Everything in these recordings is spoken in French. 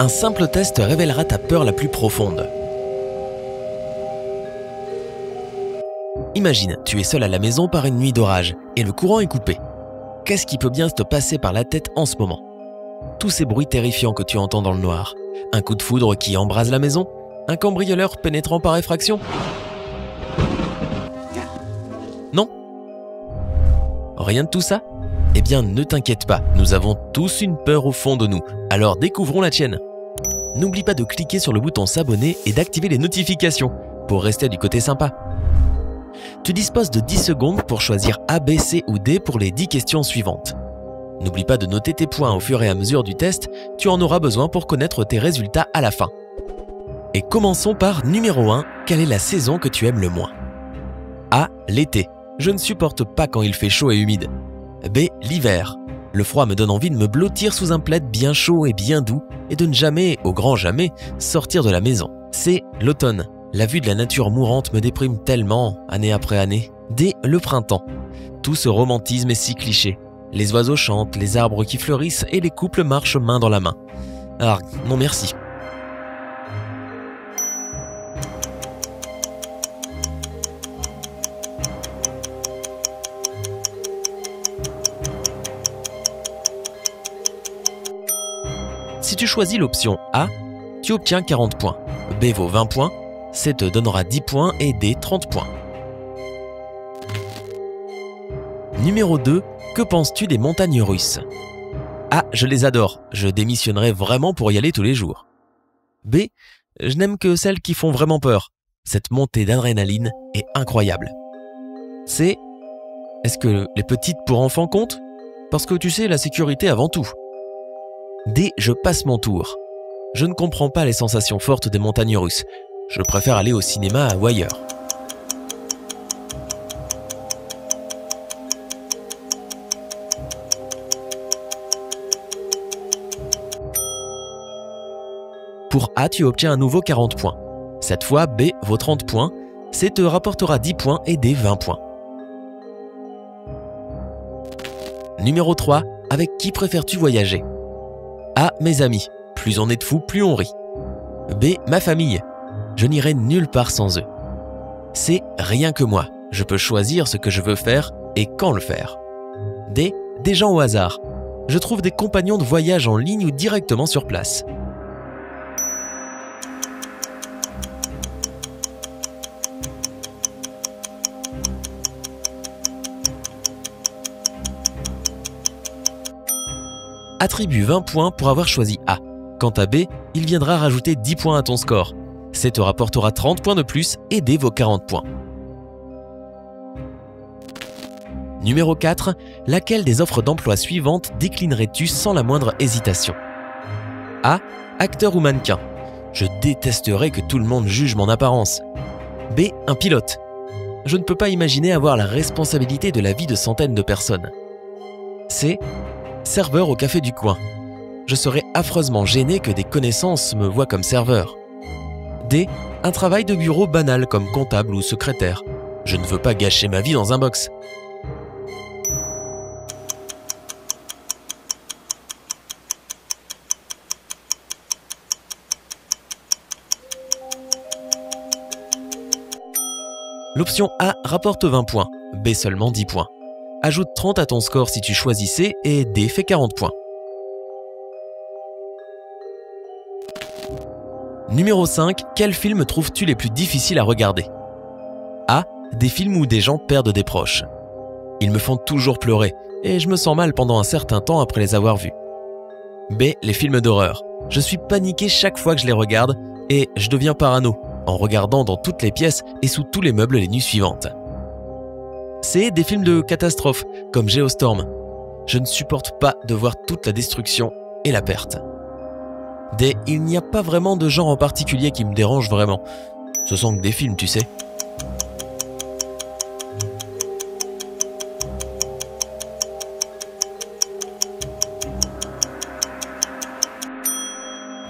Un simple test révélera ta peur la plus profonde. Imagine, tu es seul à la maison par une nuit d'orage et le courant est coupé. Qu'est-ce qui peut bien te passer par la tête en ce moment? Tous ces bruits terrifiants que tu entends dans le noir. Un coup de foudre qui embrase la maison? Un cambrioleur pénétrant par effraction? Non? Rien de tout ça? Eh bien, ne t'inquiète pas, nous avons tous une peur au fond de nous, alors découvrons la tienne. N'oublie pas de cliquer sur le bouton s'abonner et d'activer les notifications pour rester du côté sympa. Tu disposes de 10 secondes pour choisir A, B, C ou D pour les 10 questions suivantes. N'oublie pas de noter tes points au fur et à mesure du test, tu en auras besoin pour connaître tes résultats à la fin. Et commençons par numéro 1, quelle est la saison que tu aimes le moins? A, l'été. Je ne supporte pas quand il fait chaud et humide. B, l'hiver. Le froid me donne envie de me blottir sous un plaid bien chaud et bien doux et de ne jamais, au grand jamais, sortir de la maison. C, l'automne. La vue de la nature mourante me déprime tellement, année après année. D, le printemps. Tout ce romantisme est si cliché. Les oiseaux chantent, les arbres qui fleurissent et les couples marchent main dans la main. Ah, non merci. Si tu choisis l'option A, tu obtiens 40 points. B vaut 20 points, C te donnera 10 points et D 30 points. Numéro 2, que penses-tu des montagnes russes? A, je les adore, je démissionnerai vraiment pour y aller tous les jours. B, je n'aime que celles qui font vraiment peur. Cette montée d'adrénaline est incroyable. C, est-ce que les petites pour enfants comptent? Parce que tu sais, la sécurité avant tout. D, je passe mon tour. Je ne comprends pas les sensations fortes des montagnes russes. Je préfère aller au cinéma ou ailleurs. Pour A, tu obtiens à nouveau 40 points. Cette fois, B vaut 30 points, C te rapportera 10 points et D 20 points. Numéro 3, avec qui préfères-tu voyager? A, mes amis. Plus on est de fous, plus on rit. B, ma famille. Je n'irai nulle part sans eux. C, rien que moi. Je peux choisir ce que je veux faire et quand le faire. D, des gens au hasard. Je trouve des compagnons de voyage en ligne ou directement sur place. Attribue 20 points pour avoir choisi A. Quant à B, il viendra rajouter 10 points à ton score. C te rapportera 30 points de plus et D vaut 40 points. Numéro 4, laquelle des offres d'emploi suivantes déclinerais-tu sans la moindre hésitation? A, acteur ou mannequin. Je détesterais que tout le monde juge mon apparence. B, un pilote. Je ne peux pas imaginer avoir la responsabilité de la vie de centaines de personnes. C, serveur au café du coin. Je serais affreusement gêné que des connaissances me voient comme serveur. D, un travail de bureau banal comme comptable ou secrétaire. Je ne veux pas gâcher ma vie dans un box. L'option A rapporte 20 points, B seulement 10 points. Ajoute 30 à ton score si tu choisis C et D fait 40 points. Numéro 5, quels films trouves-tu les plus difficiles à regarder? A, des films où des gens perdent des proches. Ils me font toujours pleurer et je me sens mal pendant un certain temps après les avoir vus. B, les films d'horreur. Je suis paniqué chaque fois que je les regarde et je deviens parano en regardant dans toutes les pièces et sous tous les meubles les nuits suivantes. C, des films de catastrophe comme Geostorm. Je ne supporte pas de voir toute la destruction et la perte. D, il n'y a pas vraiment de genre en particulier qui me dérange vraiment. Ce sont que des films, tu sais.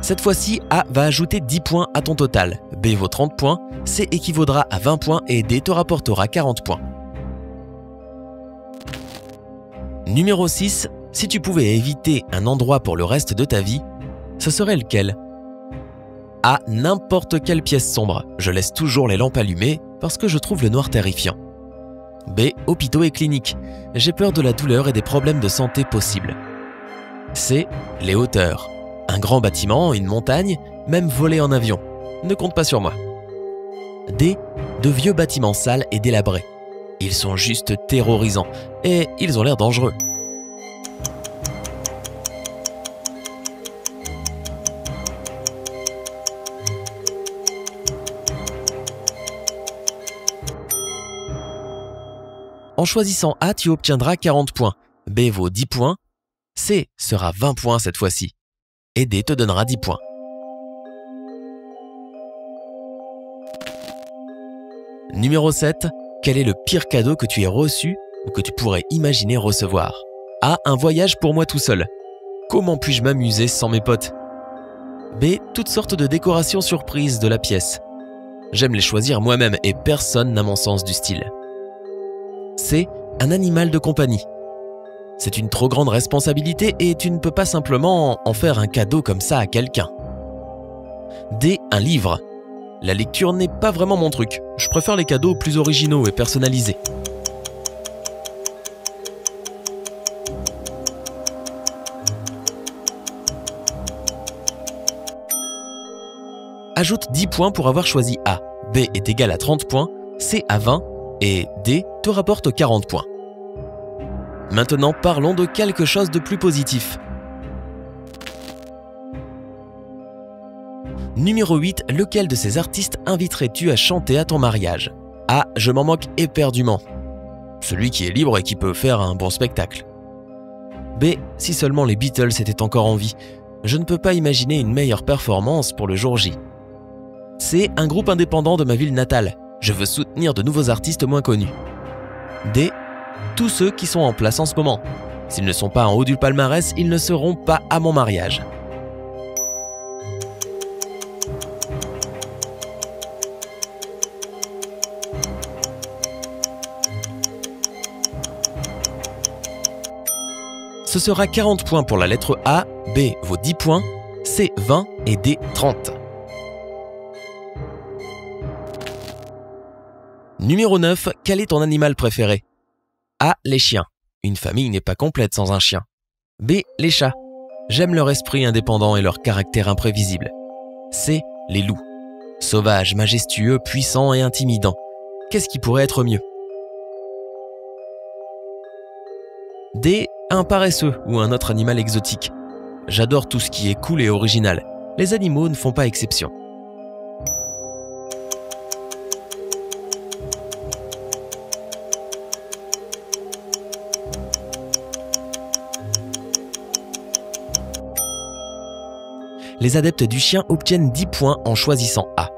Cette fois-ci, A va ajouter 10 points à ton total, B vaut 30 points, C équivaudra à 20 points et D te rapportera 40 points. Numéro 6, si tu pouvais éviter un endroit pour le reste de ta vie, Ce serait lequel? A. N'importe quelle pièce sombre. Je laisse toujours les lampes allumées parce que je trouve le noir terrifiant. B. Hôpitaux et cliniques. J'ai peur de la douleur et des problèmes de santé possibles. C. Les hauteurs. Un grand bâtiment, une montagne, même voler en avion. Ne compte pas sur moi. D. De vieux bâtiments sales et délabrés. Ils sont juste terrorisants et ils ont l'air dangereux. En choisissant A, tu obtiendras 40 points. B vaut 10 points. C sera 20 points cette fois-ci. Et D te donnera 10 points. Numéro 7. Quel est le pire cadeau que tu aies reçu ou que tu pourrais imaginer recevoir? A. Un voyage pour moi tout seul. Comment puis-je m'amuser sans mes potes? B. Toutes sortes de décorations surprises de la pièce. J'aime les choisir moi-même et personne n'a mon sens du style. C. Un animal de compagnie. C'est une trop grande responsabilité et tu ne peux pas simplement en faire un cadeau comme ça à quelqu'un. D. Un livre. La lecture n'est pas vraiment mon truc. Je préfère les cadeaux plus originaux et personnalisés. Ajoute 10 points pour avoir choisi A. B est égal à 30 points, C à 20 et D te rapporte 40 points. Maintenant, parlons de quelque chose de plus positif. Numéro 8. Lequel de ces artistes inviterais-tu à chanter à ton mariage? A. Je m'en moque éperdument. Celui qui est libre et qui peut faire un bon spectacle. B. Si seulement les Beatles étaient encore en vie. Je ne peux pas imaginer une meilleure performance pour le jour J. C. Un groupe indépendant de ma ville natale. Je veux soutenir de nouveaux artistes moins connus. D. Tous ceux qui sont en place en ce moment. S'ils ne sont pas en haut du palmarès, ils ne seront pas à mon mariage. Ce sera 40 points pour la lettre A, B vaut 10 points, C 20 et D 30. Numéro 9. Quel est ton animal préféré? A. Les chiens. Une famille n'est pas complète sans un chien. B. Les chats. J'aime leur esprit indépendant et leur caractère imprévisible. C. Les loups. Sauvages, majestueux, puissants et intimidants. Qu'est-ce qui pourrait être mieux? D. Un paresseux ou un autre animal exotique. J'adore tout ce qui est cool et original. Les animaux ne font pas exception. Les adeptes du chien obtiennent 10 points en choisissant A.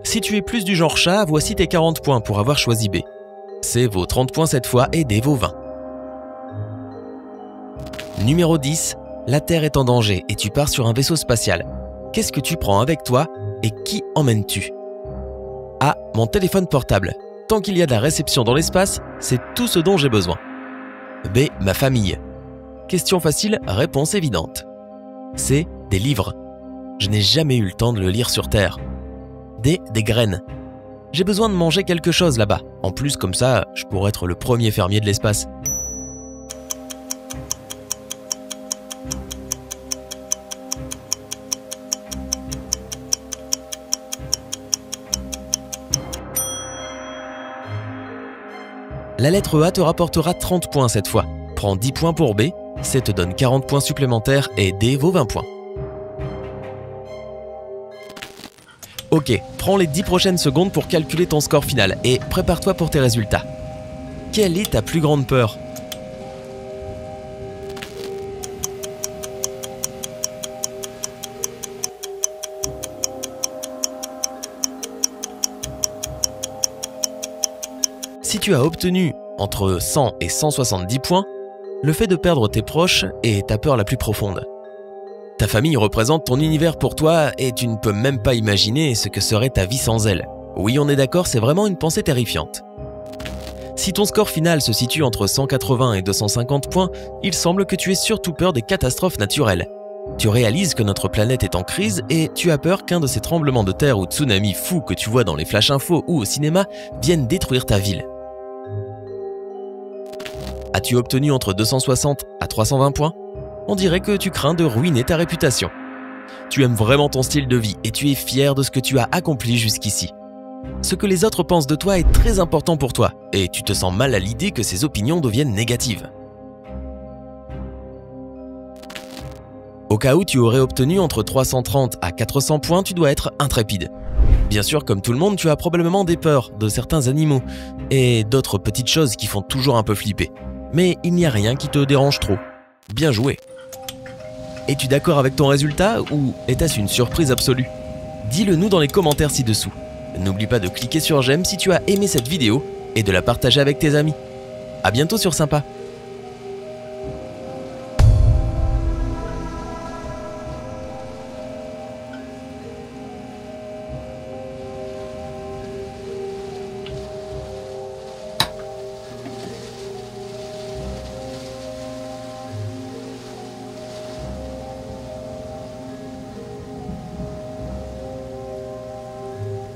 Si tu es plus du genre chat, voici tes 40 points pour avoir choisi B. C vaut 30 points cette fois et D vaut 20. Numéro 10. La Terre est en danger et tu pars sur un vaisseau spatial. Qu'est-ce que tu prends avec toi et qui emmènes-tu? A. Mon téléphone portable. Tant qu'il y a de la réception dans l'espace, c'est tout ce dont j'ai besoin. B. Ma famille. Question facile, réponse évidente. C. Des livres. Je n'ai jamais eu le temps de le lire sur Terre. D. Des graines. J'ai besoin de manger quelque chose là-bas. En plus, comme ça, je pourrais être le premier fermier de l'espace. La lettre A te rapportera 30 points cette fois. Prends 10 points pour B, C te donne 40 points supplémentaires et D vaut 20 points. Ok, prends les 10 prochaines secondes pour calculer ton score final et prépare-toi pour tes résultats. Quelle est ta plus grande peur? Si tu as obtenu entre 100 et 170 points, le fait de perdre tes proches est ta peur la plus profonde. Ta famille représente ton univers pour toi et tu ne peux même pas imaginer ce que serait ta vie sans elle. Oui, on est d'accord, c'est vraiment une pensée terrifiante. Si ton score final se situe entre 180 et 250 points, il semble que tu aies surtout peur des catastrophes naturelles. Tu réalises que notre planète est en crise et tu as peur qu'un de ces tremblements de terre ou tsunamis fous que tu vois dans les flash infos ou au cinéma vienne détruire ta ville. As-tu obtenu entre 260 à 320 points? On dirait que tu crains de ruiner ta réputation. Tu aimes vraiment ton style de vie et tu es fier de ce que tu as accompli jusqu'ici. Ce que les autres pensent de toi est très important pour toi et tu te sens mal à l'idée que ces opinions deviennent négatives. Au cas où tu aurais obtenu entre 330 à 400 points, tu dois être intrépide. Bien sûr, comme tout le monde, tu as probablement des peurs de certains animaux et d'autres petites choses qui font toujours un peu flipper. Mais il n'y a rien qui te dérange trop. Bien joué! Es-tu d'accord avec ton résultat ou était-ce une surprise absolue? Dis-le nous dans les commentaires ci-dessous. N'oublie pas de cliquer sur j'aime si tu as aimé cette vidéo et de la partager avec tes amis. À bientôt sur Sympa!